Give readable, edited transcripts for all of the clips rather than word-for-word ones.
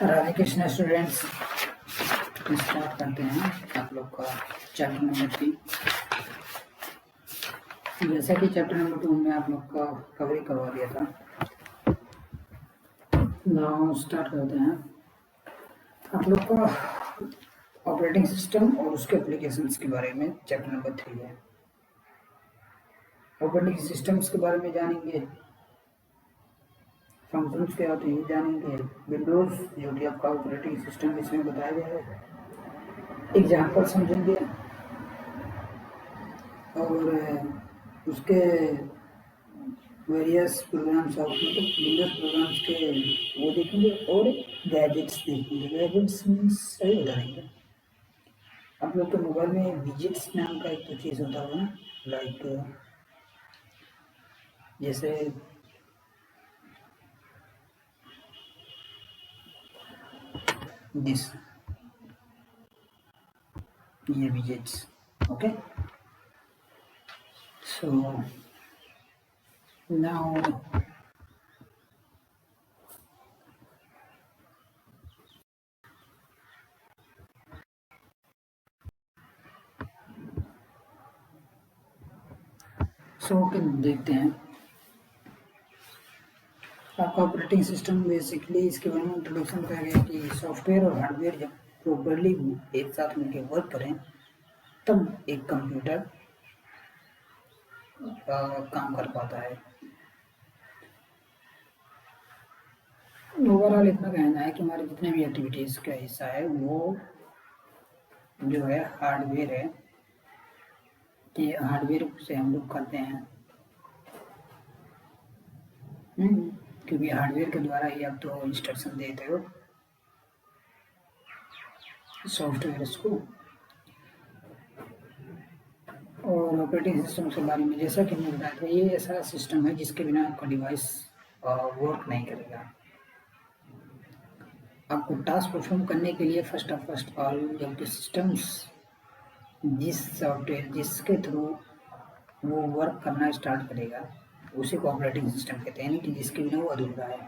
Radhe Krishna students, start करते हैं आप लोग का चैप्टर नंबर 3। जैसा कि चैप्टर नंबर 2 में आप लोग का कवरी करवा दिया था, नाउ स्टार्ट करते हैं। आप लोग का ऑपरेटिंग सिस्टम और उसके एप्लीकेशंस के बारे में चैप्टर नंबर 3 है। ऑपरेटिंग सिस्टम्स के बारे में जानेंगे, फंक्शंस क्या होते हैं जानेंगे, विंडोज जो कि आपका ऑपरेटिंग सिस्टम इसमें बताया गया है, एग्जाम्पल समझेंगे और उसके वेरियस प्रोग्राम्स ऑफ मतलब विंडोज प्रोग्राम्स के वो देखेंगे और गैजेट्स देखेंगे। गैजेट्स मीन्स सही बता देंगे आप लोग के मोबाइल में विजेट्स नाम का एक तो चीज़ होता है ना, लाइक जैसे दिस, ये विजेट्स। ओके, सो नाउ देखते हैं आपका ऑपरेटिंग सिस्टम। बेसिकली इसके बारे में इंट्रोडक्शन बताया गया कि सॉफ्टवेयर और हार्डवेयर जब प्रॉपरली एक साथ मिलकर वर्क करें तब एक कंप्यूटर काम कर पाता है। ओवरऑल इतना कहना है कि हमारे जितने भी एक्टिविटीज़ का हिस्सा है वो जो है हार्डवेयर है, कि हार्डवेयर से हम लोग करते हैं। क्योंकि हार्डवेयर के द्वारा ही आप तो इंस्ट्रक्शन देते हो सॉफ्टवेयर को। और ऑपरेटिंग सिस्टम के बारे में जैसा कि मैंने बताया था, ये ऐसा सिस्टम है जिसके बिना आपका डिवाइस वर्क नहीं करेगा। आपको टास्क परफॉर्म करने के लिए फर्स्ट ऑल जब सिस्टम्स जिस सॉफ्टवेयर जिसके थ्रू वो वर्क करना स्टार्ट करेगा उसी को ऑपरेटिंग सिस्टम कहते हैं, कि जिसके बिना वो अधूरा है।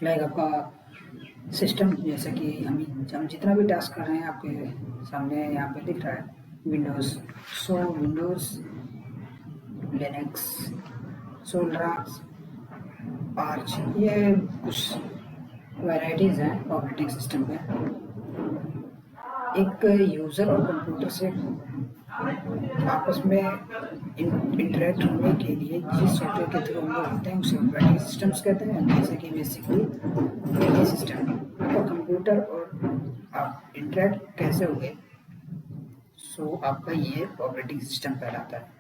लाइक आपका सिस्टम जैसे कि हम जितना भी टास्क कर रहे हैं आपके सामने यहाँ पे दिख रहा है विंडोज़। सो विंडोज़, लिनक्स, सोलरास, आर्च, ये कुछ वैराइटीज़ हैं ऑपरेटिंग सिस्टम के। एक यूज़र और कंप्यूटर से आपस में इंटरेक्ट होने के लिए जिस सॉफ्टवेयर के थ्रू हम लोग होते हैं उसे ऑपरेटिंग सिस्टम्स कहते हैं। जैसे कि बेसिकली ये सिस्टम आपका कंप्यूटर और आप इंटरेक्ट कैसे हुए, सो आपका ये ऑपरेटिंग सिस्टम कहलाता है।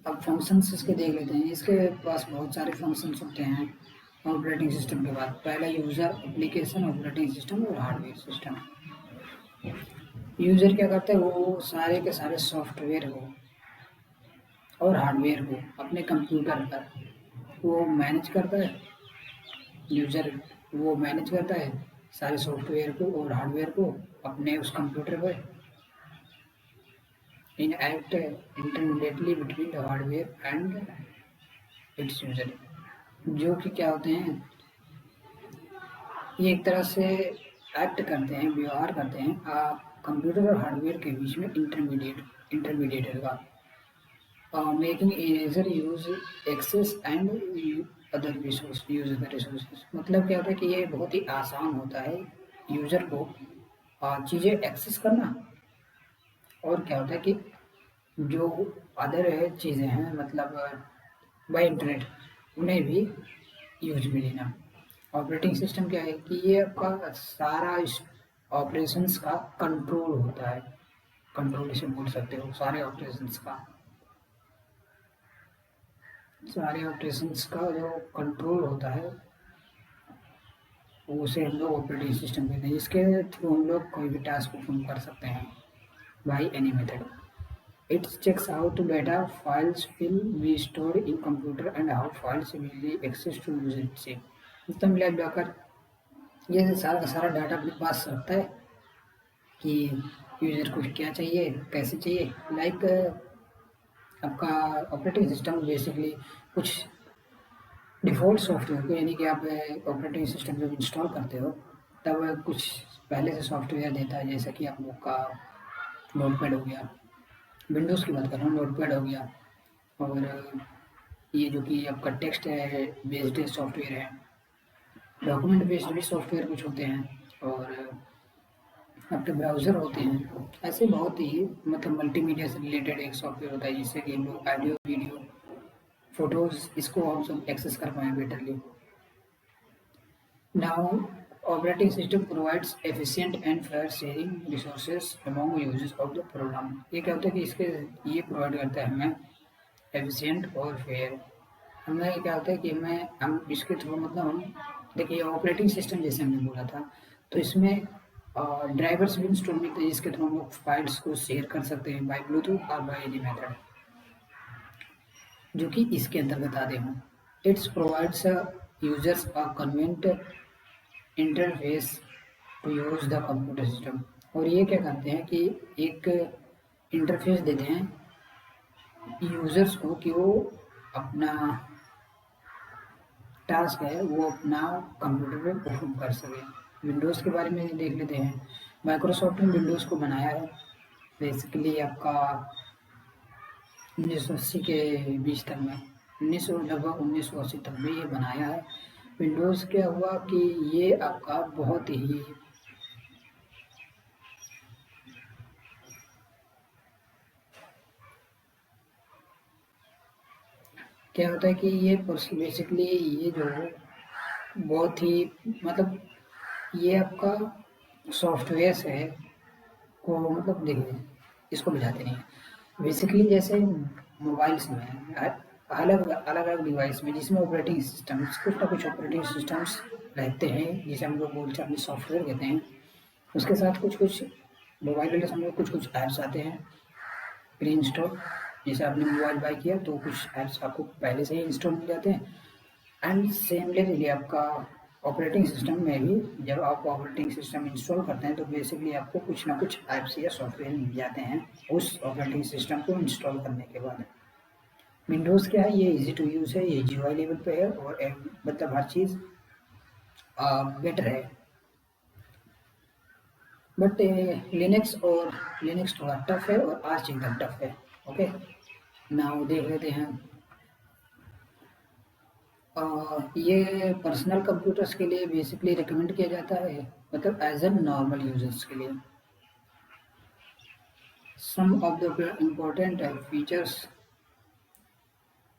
अब फंक्शंस इसके देख लेते हैं। इसके पास बहुत सारे फंक्शंस होते हैं ऑपरेटिंग सिस्टम के बाद। पहला यूज़र, एप्लीकेशन, ऑपरेटिंग सिस्टम और हार्डवेयर सिस्टम। यूज़र क्या करता है, वो सारे के सारे सॉफ्टवेयर हो और हार्डवेयर हो अपने कंप्यूटर पर वो मैनेज करता है। यूज़र वो मैनेज करता है सारे सॉफ्टवेयर को और हार्डवेयर को अपने उस कंप्यूटर पर, in act intermediately between the hardware and it's user. जो कि क्या होते हैं, ये एक तरह से एक्ट करते हैं, व्यवहार करते हैं कंप्यूटर और हार्डवेयर के बीच में इंटरमीडिएटर का, making user use access and other resources. मतलब क्या होता है कि ये बहुत ही आसान होता है यूजर को चीज़ें एक्सेस करना, और क्या होता है कि जो अदर चीज़ें हैं मतलब बाय इंटरनेट उन्हें भी यूज में लेना। ऑपरेटिंग सिस्टम क्या है कि ये आपका सारा ऑपरेशंस का कंट्रोल होता है। कंट्रोल इसे बोल सकते हो, सारे ऑपरेशंस का जो कंट्रोल होता है उसे हम लोग ऑपरेटिंग सिस्टम कहते हैं। इसके थ्रू हम लोग कोई भी टास्क परफॉर्म कर सकते हैं by any method. It checks out data files will be store in computer and how files will be access to user से। मतलब मिला जुलाकर ये सारा का सारा डाटा अपने पास रखता है कि यूज़र को क्या चाहिए, कैसे चाहिए। लाइक आपका ऑपरेटिंग सिस्टम बेसिकली कुछ डिफ़ॉल्ट सॉफ्टवेयर को, यानी कि आप ऑपरेटिंग सिस्टम जब इंस्टॉल करते हो तब कुछ पहले से सॉफ्टवेयर देता है, जैसे कि आप लोग का नोटपैड हो गया, विंडोज़ की बात कर रहा हूँ, नोटपैड हो गया, और ये जो कि आपका टेक्स्ट है बेस्ड सॉफ्टवेयर है, डॉक्यूमेंट बेस्ड भी सॉफ्टवेयर कुछ होते हैं, और आपके ब्राउज़र होते हैं। ऐसे बहुत ही मतलब मल्टीमीडिया से रिलेटेड एक सॉफ्टवेयर होता है, जिससे कि हम लोग ऑडियो, वीडियो, फ़ोटोज़ इसको हम सब एक्सेस कर पाएँ betterly. Now, operating system provides efficient and fair sharing resources among users of the program। ये क्या होता है कि इसके ये प्रोवाइड करता है हमें एफिशिएंट और फेयर। हमें क्या होता है कि हम इसके थ्रू मतलब हम देखिए ऑपरेटिंग सिस्टम जैसे हमने बोला था, तो इसमें ड्राइवर्स भी इंस्टॉल मिलते हैं, जिसके थ्रू हम लोग फाइल्स को शेयर कर सकते हैं बाय ब्लूटूथ और बाय एनी मेथड, जो कि इसके अंतर्गत आते हैं। It's provides users a convenient interface to use the computer system. और ये क्या करते हैं कि एक इंटरफेस देते हैं यूज़र्स को कि वो अपना टास्क है वो अपना कंप्यूटर पे परफॉर्म कर सके। विंडोज़ के बारे में देख लेते हैं। माइक्रोसॉफ्ट ने विंडोज़ को बनाया है बेसिकली आपका 1980 के बीच तक में, 1980 तक में ये बनाया है। विंडोज़ क्या हुआ कि ये आपका बहुत ही क्या होता है कि ये बेसिकली ये जो है बहुत ही मतलब ये आपका सॉफ्टवेयर है को मतलब देखिए इसको बुझाते नहीं है बेसिकली, जैसे मोबाइल्स में अलग अलग अलग डिवाइस में जिसमें ऑपरेटिंग सिस्टम्स कुछ ना कुछ ऑपरेटिंग सिस्टम्स रहते हैं, जिसे हम लोग बोलते हैं सॉफ्टवेयर कहते हैं। उसके साथ कुछ कुछ मोबाइल वाले समय कुछ कुछ ऐप्स आते हैं प्री इंस्टॉल। जैसे आपने मोबाइल बाई किया तो कुछ ऐप्स आपको पहले से ही इंस्टॉल मिल जाते हैं। एंड सेमली आपका ऑपरेटिंग सिस्टम में भी जब आप ऑपरेटिंग सिस्टम इंस्टॉल करते हैं तो बेसिकली आपको कुछ ना कुछ ऐप्स या सॉफ्टवेयर मिल जाते हैं उस ऑपरेटिंग सिस्टम को इंस्टॉल करने के बाद। विंडोज़ क्या है, ये इजी टू यूज़ है, ये जीयूआई लेवल पे है, और मतलब हर चीज़ बेटर है। बट लिनक्स थोड़ा टफ है और आर्च एकदम टफ है। ओके, नाउ देख लेते हैं। ये पर्सनल कंप्यूटर्स के लिए बेसिकली रिकमेंड किया जाता है, मतलब एज एन नॉर्मल यूजर्स के लिए। Some of the important features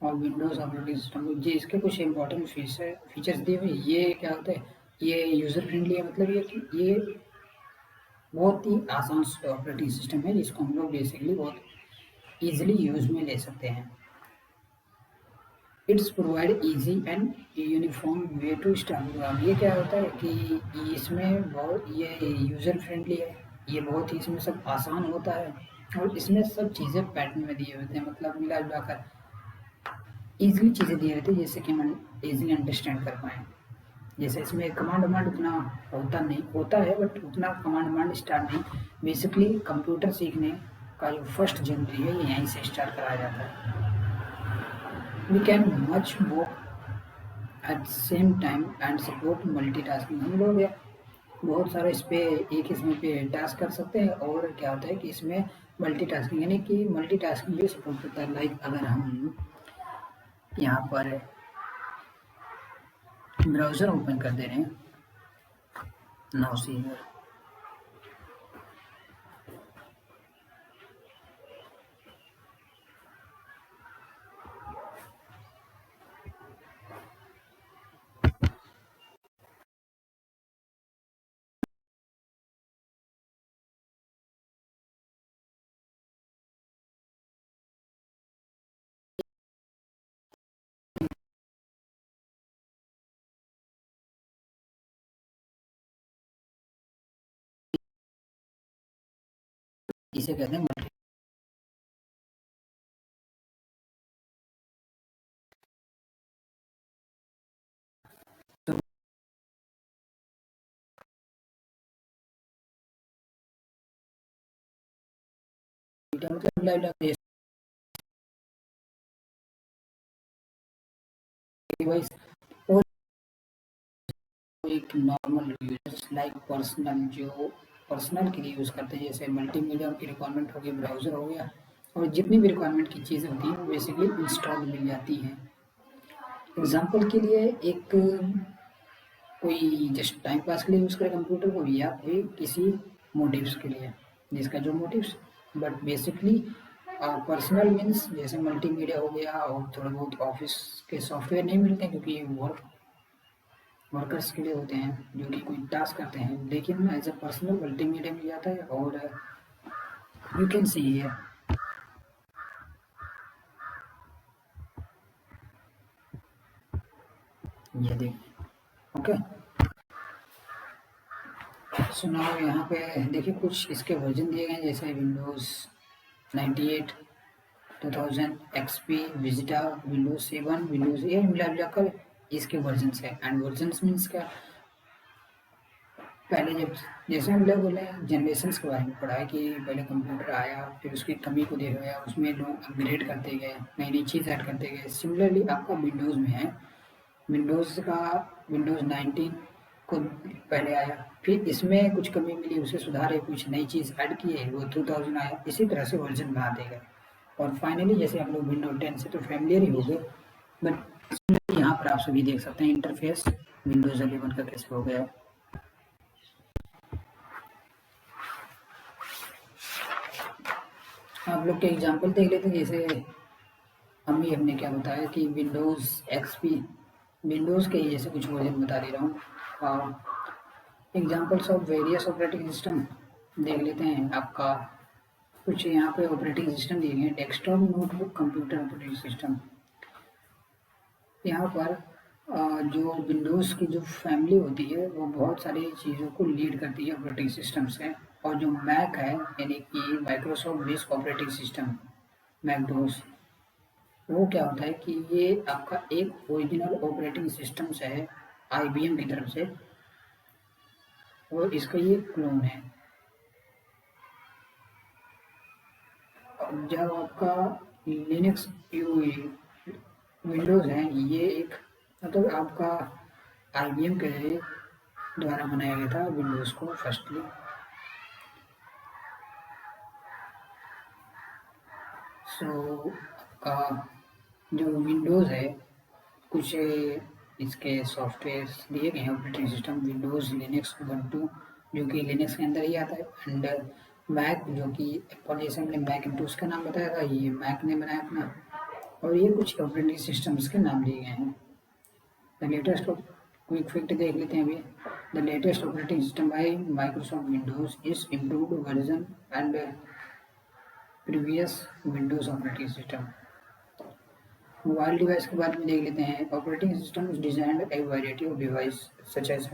of Windows operating system, जी इसके कुछ इम्पोर्टेंट फीचर्स दिए हुए। ये क्या होता है, ये यूज़र फ्रेंडली है, मतलब ये कि ये बहुत ही आसान ऑपरेटिंग सिस्टम है जिसको हम लोग बेसिकली बहुत ईजिली यूज में ले सकते हैं। It's provide easy and uniform way to start program. ये क्या होता है कि इसमें बहुत ये यूज़र फ्रेंडली है, ये बहुत ही इसमें सब आसान होता है, और इसमें सब चीज़ें पैटर्न में दिए होते हैं, मतलब मिला जुला कर ईजिली चीज़ें दिए रहती है जिससे कि हम ईजिली अंडरस्टैंड कर पाएँ। जैसे इसमें कमांड वमांड उतना होता नहीं, होता है बट उतना कमांड वमांड स्टार्ट नहीं। बेसिकली कंप्यूटर सीखने का जो फर्स्ट जनवरी है ये यहीं से स्टार्ट कराया जाता है। We can much work at same time and support multitasking. हम लोग बहुत सारा इस पे एक इसमें पे टास्क कर सकते हैं, और क्या होता है कि इसमें मल्टीटास्किंग यानी कि मल्टीटास्किंग भी सपोर्ट करता है। लाइक अगर हम यहाँ पर ब्राउज़र ओपन कर दे रहे हैं, नाउ सी इसे कहते हैं मतलब लाइव डिवाइस एक नॉर्मल यूजर्स लाइक पर्सनल, जो पर्सनल के लिए यूज़ करते हैं, जैसे मल्टीमीडिया की रिक्वायरमेंट होगी, ब्राउज़र हो गया, और जितनी भी रिक्वायरमेंट की चीज़ें होती हैं वो बेसिकली इंस्टॉल मिल जाती हैं। एग्जाम्पल के लिए एक कोई जस्ट टाइम पास के लिए यूज़ करे कंप्यूटर को, या फिर किसी मोटिव्स के लिए, जिसका जो motives, but basically personal means जैसे मल्टीमीडिया हो गया, और थोड़ा बहुत ऑफिस के सॉफ्टवेयर नहीं मिलते हैं क्योंकि वर्कर्स के लिए होते हैं जो कि कोई टास्क करते हैं, लेकिन एज ए पर्सनल मल्टीमीडिया मिल जाता है। और यू कैन सी हियर, ये देख, ओके। सो नाउ यहाँ पे देखिए कुछ इसके वर्जन दिए गए हैं, जैसे विंडोज़ 98, 2000 XP, विजिटा, विंडोज 7, विंडोज 8, मिलाकर इसके वर्जन है। एंड वर्जन मीन्स क्या, पहले जब जैसे हम लोग बोले जनरेशन के बारे में पढ़ा है कि पहले कंप्यूटर आया, फिर उसकी कमी को देखा गया, उसमें लोग अपग्रेड करते गए, नई नई चीज़ ऐड करते गए। सिमिलरली आपका विंडोज़ में है, विंडोज़ 19 को पहले आया, फिर इसमें कुछ कमी मिली, उसे सुधारे, कुछ नई चीज़ ऐड की है, वो 2000 आया, इसी तरह से वर्जन बनाते गए। और फाइनली जैसे आप लोग विंडोज 10 से तो फैमिलियर ही हो गए, बट यहाँ पर आप सभी देख सकते हैं इंटरफेस विंडोज 11 का कैसे हो गया। आप लोग के एग्जांपल देख लेते हैं, जैसे हमने क्या बताया कि विंडोज एक्सपी, विंडोज के जैसे कुछ वर्जन बता दे रहा हूँ। Examples of various operating system देख लेते हैं। आपका कुछ यहाँ पे ऑपरेटिंग सिस्टम दिए गए हैं, desktop, notebook, computer operating system. यहाँ पर जो विंडोज़ की जो फैमिली होती है वो बहुत सारी चीज़ों को लीड करती है ऑपरेटिंग सिस्टम से, और जो मैक है यानी कि माइक्रोसॉफ्ट बेस्ड ऑपरेटिंग सिस्टम मैकडोस, वो क्या होता है कि ये आपका एक ओरिजिनल ऑपरेटिंग सिस्टम से है IBM की तरफ से, और इसका ये क्लोन है। जब आपका लिनक्स विंडोज़ है, ये एक मतलब आपका IBM के द्वारा बनाया गया था विंडोज़ को फर्स्टली। सो आपका जो विंडोज़ है, कुछ इसके सॉफ्टवेयर दिए गए हैं operating system, Windows, Linux, Ubuntu जो कि लिनक्स के अंदर ही आता है, एंड मैक जो कि एप्पल, जैसे हमने मैकिंटोश का नाम बताया था, ये मैक ने बनाया अपना, और ये कुछ ऑपरेटिंग सिस्टम्स के नाम दिए गए हैं। द लेटेस्ट क्विक फैक्ट देख लेते हैं अभी। The latest operating system by Microsoft Windows is improved version and previous Windows operating system. Mobile device के बारे में देख लेते हैं। Operating system is designed a variety of device such as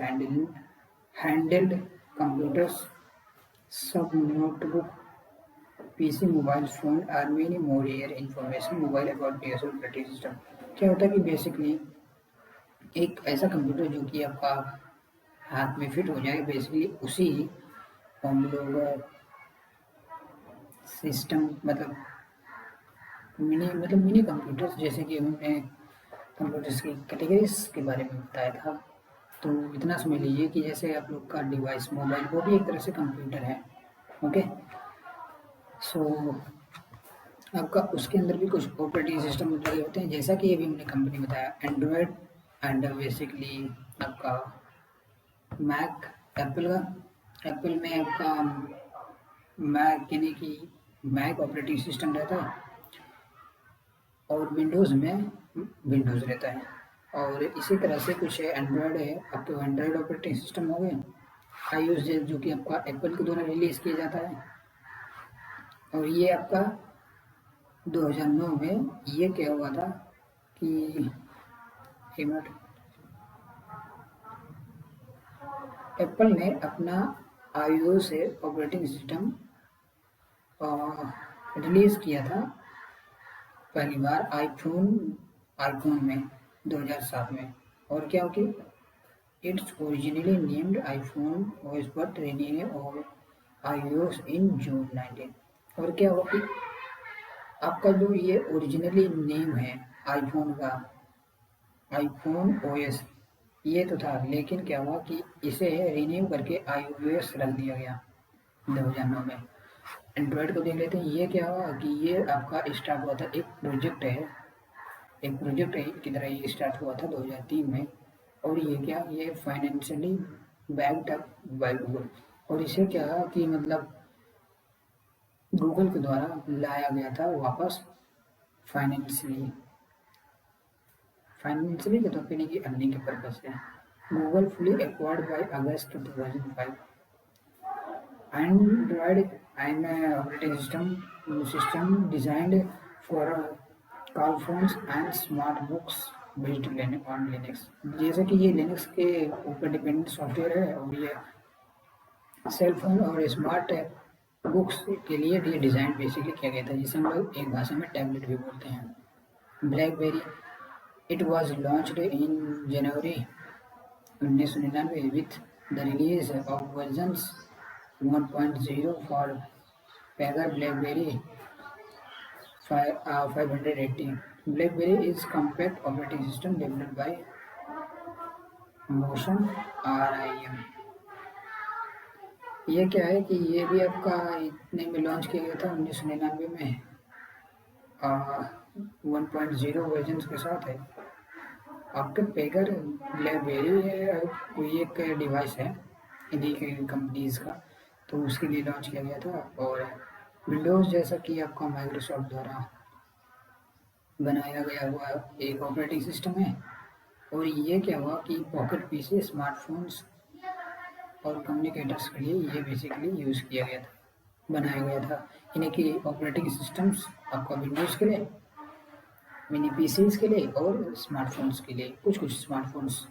handheld computers, sub notebook, PC, mobile phone are many more air information mobile about the operating system. क्या होता है कि बेसिकली एक ऐसा कंप्यूटर जो कि आपका हाथ में फिट हो जाए, बेसिकली उसी हम लोग सिस्टम मतलब मिनी कंप्यूटर्स, जैसे कि हमने कंप्यूटर्स की कैटेगरीज के बारे में बताया था। तो इतना समझ लीजिए कि जैसे आप लोग का डिवाइस मोबाइल, वो भी एक तरह से कंप्यूटर है। ओके, सो आपका उसके अंदर भी कुछ ऑपरेटिंग सिस्टम लगे होते हैं, जैसा कि अभी हमने कंपनी बताया एंड्रॉयड, एंड बेसिकली आपका मैक एप्पल का, एप्पल में आपका मैक यानी कि मैक ऑपरेटिंग सिस्टम रहता है, और विंडोज़ में विंडोज़ रहता है। और इसी तरह से कुछ एंड्रॉयड है, आपके एंड्रॉयड ऑपरेटिंग सिस्टम हो गए, iOS जो कि आपका एप्पल के द्वारा रिलीज़ किया जाता है। और ये आपका 2009 में ये क्या हुआ था कि एप्पल ने अपना iOS से ऑपरेटिंग सिस्टम रिलीज़ किया था पहली बार आईफोन में 2007 में। और क्या हो कि it's originally named iPhone OS but rename और iOS इन जून 19। और क्या हो कि आपका जो ये ओरिजिनली नेम है आईफोन का, आईफोन OS, ये तो था, लेकिन क्या हुआ कि इसे रिन्यू करके iOS रख दिया गया 2009 में। एंड्रॉयड को देख लेते हैं। ये क्या हुआ कि ये आपका स्टार्ट हुआ था, एक प्रोजेक्ट है की तरह ये स्टार्ट हुआ था 2003 में। और ये क्या, ये financially backed up by Google. और इसे क्या कि मतलब गूगल के द्वारा लाया गया था वापस, फाइनेंशियली फाइनेंशियली के तौर पे नहीं कि अर्निंग के पर्पज से। Google fully acquired by August 2005। Android and operating system designed for call phones and smart books based on Linux. जैसे कि ये लिनक्स के ऊपर डिपेंडेंट सॉफ्टवेयर है, और ये सेल फोन और स्मार्ट बुक्स के लिए ये डिज़ाइन बेसिकली किया गया था, जिसे हम लोग एक भाषा में टैबलेट भी बोलते हैं। Blackberry, it was launched in January 1999 with the release of versions 1.0 for Pega BlackBerry 580. BlackBerry is compact operating system developed by Motion RIM। ये क्या है कि ये भी आपका इतने में लॉन्च किया गया था 1999 में, 1.0 वर्जन के साथ है। आपके पेगर ब्लैकबेरी है, कोई एक डिवाइस है इन्हीं के कंपनीज का, तो उसके लिए लॉन्च किया गया था। और विंडोज़ जैसा कि आपका माइक्रोसॉफ्ट द्वारा बनाया गया हुआ एक ऑपरेटिंग सिस्टम है। और ये क्या हुआ कि पॉकेट पीसी, स्मार्टफोन्स और कम्युनिकेटर्स के लिए ये बेसिकली यूज़ किया गया था, बनाया गया था। इन्हीं की ऑपरेटिंग सिस्टम्स आपका विंडोज़ के लिए, मिनी पीसीज के लिए और स्मार्टफोन्स के लिए, कुछ smartphones.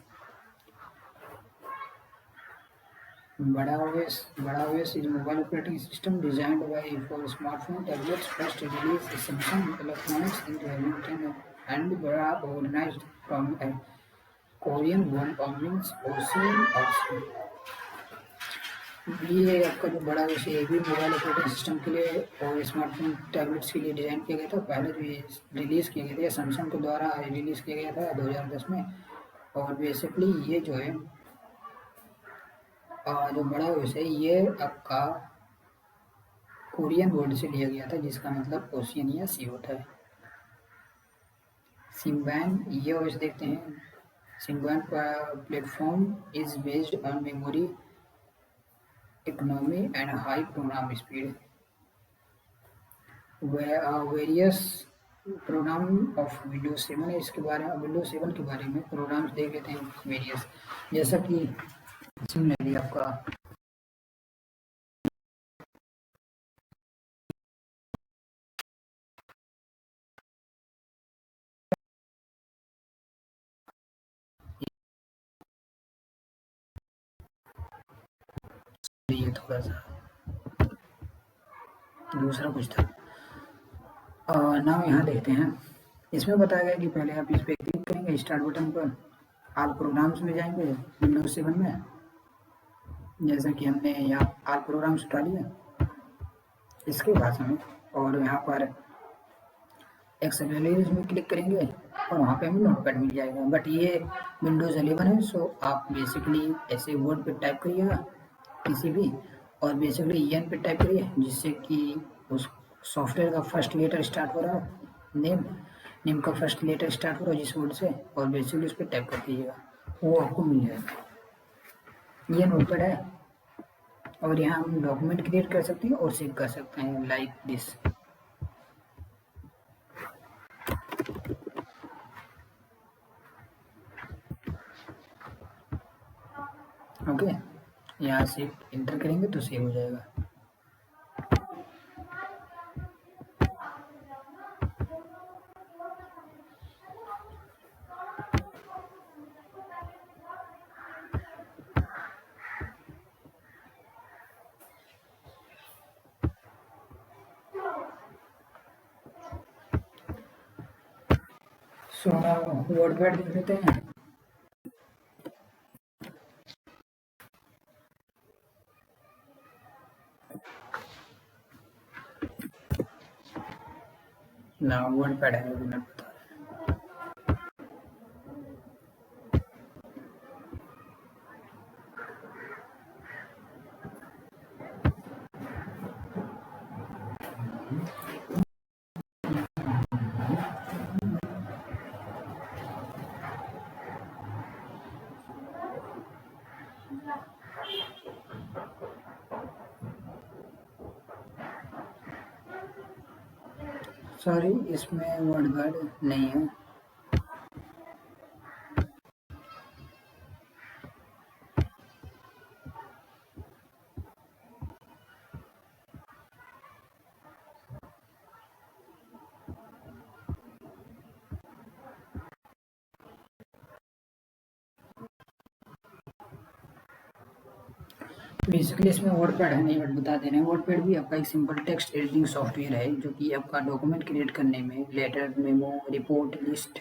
Bada OS is mobile operating system designed by for smartphone tablets. First release Samsung Electronics in 2010 and Bada organised from a Korean one organs ocean और ये आपका जो बड़ा ओएस ये भी मोबाइल ऑपरेटिंग सिस्टम के लिए और स्मार्टफोन टैबलेट्स के लिए डिज़ाइन किया गया था। पहले जो ये रिलीज़ किया गया था सैमसंग के द्वारा रिलीज़ किया गया था 2010 में। और बेसिकली ये जो है जो बड़ा ओएस है ये आपका कोरियन वर्ड से लिया गया था, जिसका मतलब ओशियन या सी होता है। सिम्बैन, ये ओएस देखते हैं। Symbian platform is based on memory economy and high program speed. Various program of Windows 7 है, इसके बारे में विंडोज 7 के बारे में प्रोग्राम्स देख लेते हैं वेरियस। जैसा कि सिमिलरली आपका ये थोड़ा सा दूसरा कुछ था। नाम यहाँ देखते हैं। इसमें बताया गया कि पहले आप इस पर क्लिक करेंगे स्टार्ट बटन पर, आप प्रोग्राम्स में जाएंगे विंडोज 7 में, जैसा कि हमने यहाँ आल प्रोग्राम्स उठा लिया इसके बाद में, और यहाँ पर एक्सेलरेटर्स में क्लिक करेंगे और वहाँ पे हमें नोटपैड मिल जाएगा। बट ये विंडोज़ 11 है, सो आप बेसिकली ऐसे वर्ड पे टाइप करिएगा किसी भी, और बेसिकली एन पे टाइप करिए, जिससे कि उस सॉफ्टवेयर का फर्स्ट लेटर स्टार्ट हो रहा हो, नेम का फर्स्ट लेटर स्टार्ट हो रहा हो जिस वर्ड से, और बेसिकली उस पर टाइप कर दीजिएगा, वो आपको मिल जाएगा। ये नोटपैड है, और यहाँ हम डॉक्यूमेंट क्रिएट कर सकते हैं और सेव कर सकते हैं लाइक दिस। ओके, यहाँ से इंटर करेंगे तो सेव हो जाएगा। सो वर्डपैड देख लेते हैं। ना वर्डपैड है, अभी मैं बता सॉरी, इसमें वर्ड गार्ड नहीं है। बेसिकली इसमें वर्डपैड है नहीं, बट बता दे रहे हैं। वर्डपैड भी आपका एक सिंपल टेक्स्ट एडिटिंग सॉफ्टवेयर है जो कि आपका डॉक्यूमेंट क्रिएट करने में, लेटर, मेमो, रिपोर्ट, लिस्ट,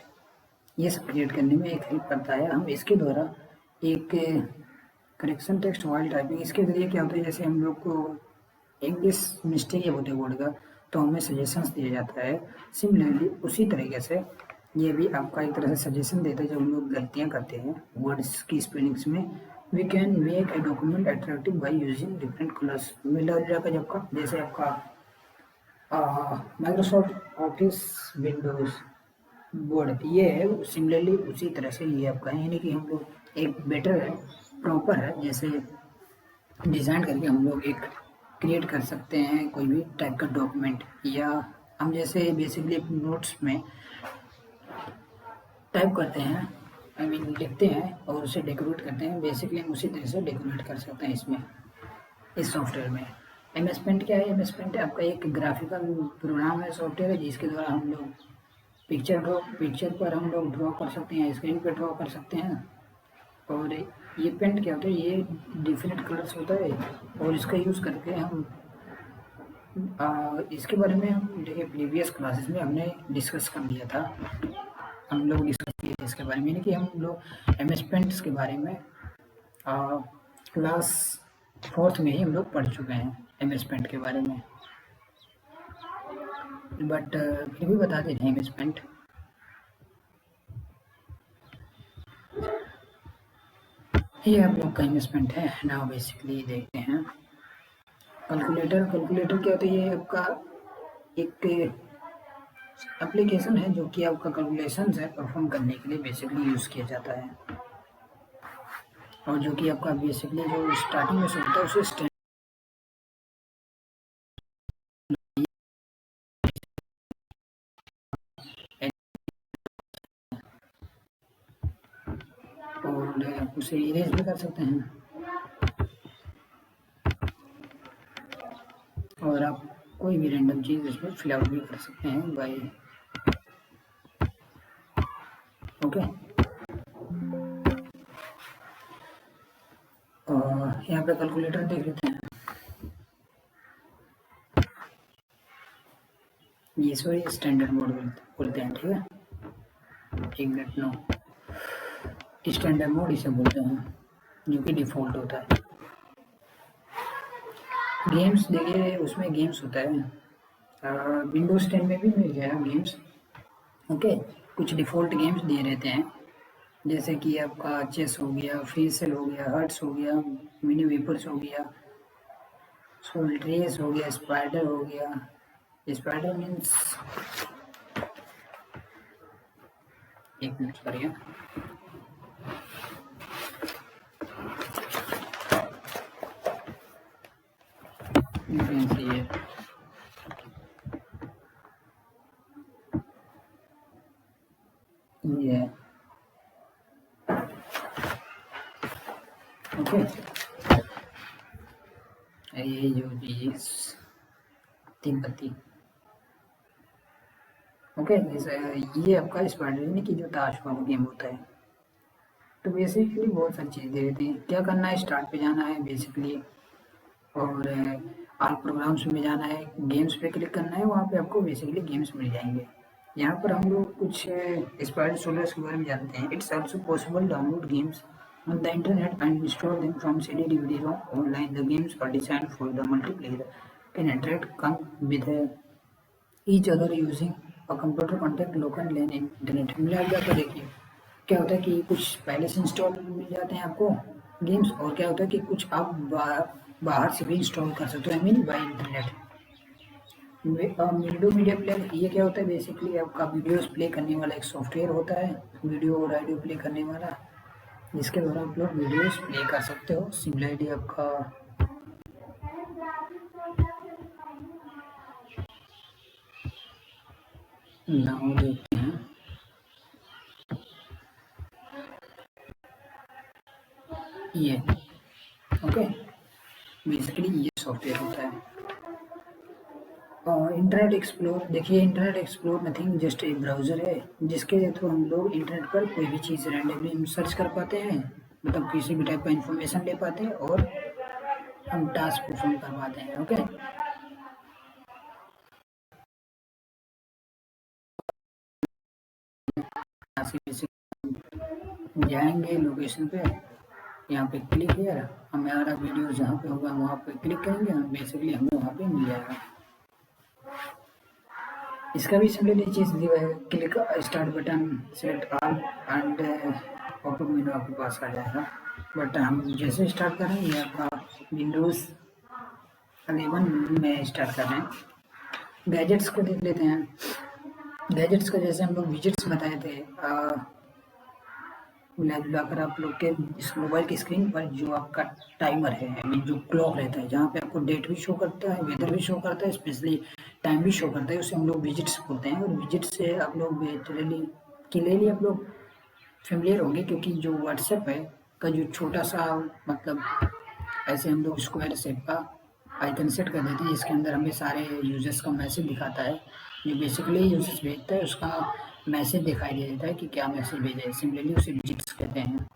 ये सब क्रिएट करने में एक हेल्प करता है। हम इसके द्वारा एक करेक्शन टेक्स्ट वाइल टाइपिंग, इसके ज़रिए क्या होता है, जैसे हम लोग को इंग्लिश मिस्टेक होते हैं वर्ड का, तो हमें सजेशंस दिया जाता है। सिमिलरली उसी तरीके से ये भी आपका एक तरह से सजेशन देता है। जब हम लोग गलतियाँ करते हैं वर्ड्स की स्पेलिंग्स में, we can make a document attractive by using different colours. मिलर का जब का जैसे आपका माइक्रोसॉफ्ट ऑफिस विंडोज वर्ड, ये है सिमिलरली उसी तरह से ये आपका है, यानी कि हम लोग एक बेटर है, प्रॉपर है, जैसे डिज़ाइन करके हम लोग एक क्रिएट कर सकते हैं कोई भी टाइप का डॉक्यूमेंट। या हम जैसे बेसिकली नोट्स में टाइप करते हैं, आई मीन लिखते हैं और उसे डेकोरेट करते हैं, बेसिकली हम उसी तरह से डेकोरेट कर सकते हैं इसमें, इस सॉफ्टवेयर में। एम एस पेंट क्या है? एम एस पेंट आपका एक ग्राफिकल प्रोग्राम है, सॉफ्टवेयर है, जिसके द्वारा हम लोग पिक्चर पर हम लोग ड्रॉ कर सकते हैं, स्क्रीन पर ड्रॉ कर सकते हैं। और ये पेंट क्या होता है, ये डिफरेंट कलर्स होता है और इसका यूज़ करके हम इसके बारे में हम देखिए प्रीवियस क्लासेस में हमने डिस्कस कर लिया था, हम लोग डिस्कस किए थे इसके बारे में, यानी कि हम लोग एम एस पेंट्स के बारे में क्लास 4th में ही हम लोग पढ़ चुके हैं एम एस पेंट के बारे में। बट फिर भी बता देते हैं एम एस पेंट। ये आप लोग का एम एस पेंट है ना। बेसिकली देखते हैं कैलकुलेटर क्या होता है? ये आपका एक एप्लीकेशन है जो कि आपका कैलकुलेशंस है परफॉर्म करने के लिए बेसिकली यूज़ किया जाता है, और जो कि आपका बेसिकली जो स्टार्टिंग में होता है उसे और उसे इरेज भी कर सकते हैं, और आप कोई भी रैंडम चीज़ इसमें फिलआउट भी कर सकते हैं बाय ओके। और यहाँ पे कैलकुलेटर देख लेते हैं। ये सॉरी स्टैंडर्ड मोड बोलते हैं, ठीक है, 1 मिनट। नो, स्टैंडर्ड मोड इसे बोलते हैं जो कि डिफ़ॉल्ट होता है। गेम्स देखिए, उसमें गेम्स होता है, विंडोज़ 10 में भी मिल जाएगा गेम्स। ओके, कुछ डिफ़ॉल्ट गेम्स दिए रहते हैं, जैसे कि आपका चेस हो गया, फेसल हो गया, हर्ट्स हो गया, मिनी वेपर्स हो गया, सोल रेस हो गया, स्पाइडर हो गया। स्पाइडर मीन्स, एक मिनट करिए, ये ओके, ये जो चीज 3 पत्ती, ओके, ये आपका स्पाइडर यानी कि जो ताश वाला गेम होता है। तो बेसिकली बहुत सारी चीज़ें रहती हैं। क्या करना है, स्टार्ट पे जाना है बेसिकली, और ऑल प्रोग्राम्स में जाना है, गेम्स पे क्लिक करना है, वहाँ पे आपको बेसिकली गेम्स मिल जाएंगे। यहाँ पर हम लोग कुछ स्पाइडर सोलर्स के बारे में जानते हैं। It's also possible download games on the internet and install them from CD, DVD, ROM online. The games are designed for the multiplayer can interact come with each other using a computer contact local LAN internet। मिला जाता है, देखिए क्या होता है कि कुछ पहले से इंस्टॉल मिल जाते हैं आपको गेम्स, और क्या होता है कि कुछ आप बाहर से भी इंस्टॉल कर सकते हो, I mean by internet. Media player, ये क्या होता है, बेसिकली आपका वीडियोस प्ले करने वाला एक सॉफ्टवेयर होता है, वीडियो और ऑडियो प्ले करने वाला। जिसके द्वारा आप लोग वीडियोस प्ले कर सकते हो। सिमिलरिटी आपका नाउ देखते हैं। ये ओके, बेसिकली ये सॉफ्टवेयर होता है। इंटरनेट एक्सप्लोर, देखिए इंटरनेट एक्सप्लोर नथिंग जस्ट एक ब्राउज़र है जिसके थ्रू हम लोग इंटरनेट पर कोई भी चीज़ रैंडमली सर्च कर पाते हैं, मतलब किसी भी टाइप का इंफॉर्मेशन ले पाते हैं और हम टास्क परफॉर्म कर पाते हैं। ओके, जाएंगे लोकेशन पे, यहाँ पे क्लिक किया, हमारा वीडियो जहाँ पे होगा वहाँ पे क्लिक करेंगे, हम बेसिकली हमें वहाँ पे मिल जाएगा। इसका भी सिमिलर चीज़ दी है, click start button, select all and popup menu आपके पास आ जाएगा। बट हम जैसे स्टार्ट कर रहे हैं, ये आपका विंडोज़ 11 में स्टार्ट कर रहे हैं। गैजेट्स को देख लेते हैं। गैजेट्स को जैसे हम लोग विजेट्स बताए थे, मिलाकर आप लोग के इस मोबाइल की स्क्रीन पर जो आपका टाइमर है, आई मीन जो क्लॉक रहता है, जहाँ पे आपको डेट भी शो करता है, वेदर भी शो करता है, स्पेशली टाइम भी शो करता है, उसे हम लोग विजिट्स बोलते हैं। और विजिट्स से आप लोग क्लियरली आप लोग फेमिलियर होंगे, क्योंकि जो व्हाट्सएप है का जो छोटा सा, मतलब ऐसे हम लोग स्क्वायर शेप का आइकन सेट कर देते हैं, जिसके अंदर हमें सारे यूजर्स का मैसेज दिखाता है। जो बेसिकली यूजर्स भेजता है उसका मैसेज दिखाई दे देता है कि क्या मैसेज भेजा है। सिमिलरली उसे विजिट्स कहते हैं।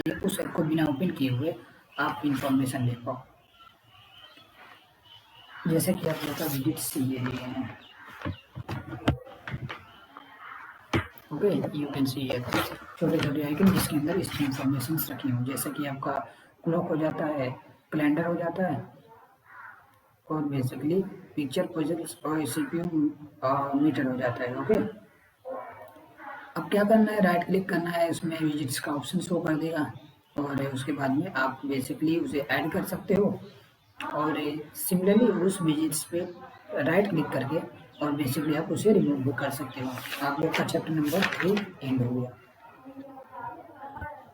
ये उस ऐप को बिना ओपन किए हुए आप इंफॉर्मेशन ले पाओ। जैसे कि आप लोग का विजिट्स ये लिए हैं, ओके, यू कैन सी है छोटे छोटे आइकन जिसके अंदर इसकी इंफॉर्मेशन रखी हूँ, जैसे कि आपका क्लॉक हो जाता है, कैलेंडर हो जाता है, और बेसिकली पिक्चर प्रोजेक्ट और सीपीयू मीटर हो जाता है। ओके, अब क्या करना है, राइट क्लिक करना है, उसमें विजिट्स का ऑप्शन शो कर देगा, और उसके बाद में आप बेसिकली उसे ऐड कर सकते हो। और सिमिलरली उस विजिट्स पे राइट क्लिक करके और बेसिकली आप उसे रिमूव भी कर सकते हो। आप लोग का चैप्टर नंबर 3 एंड हो गया।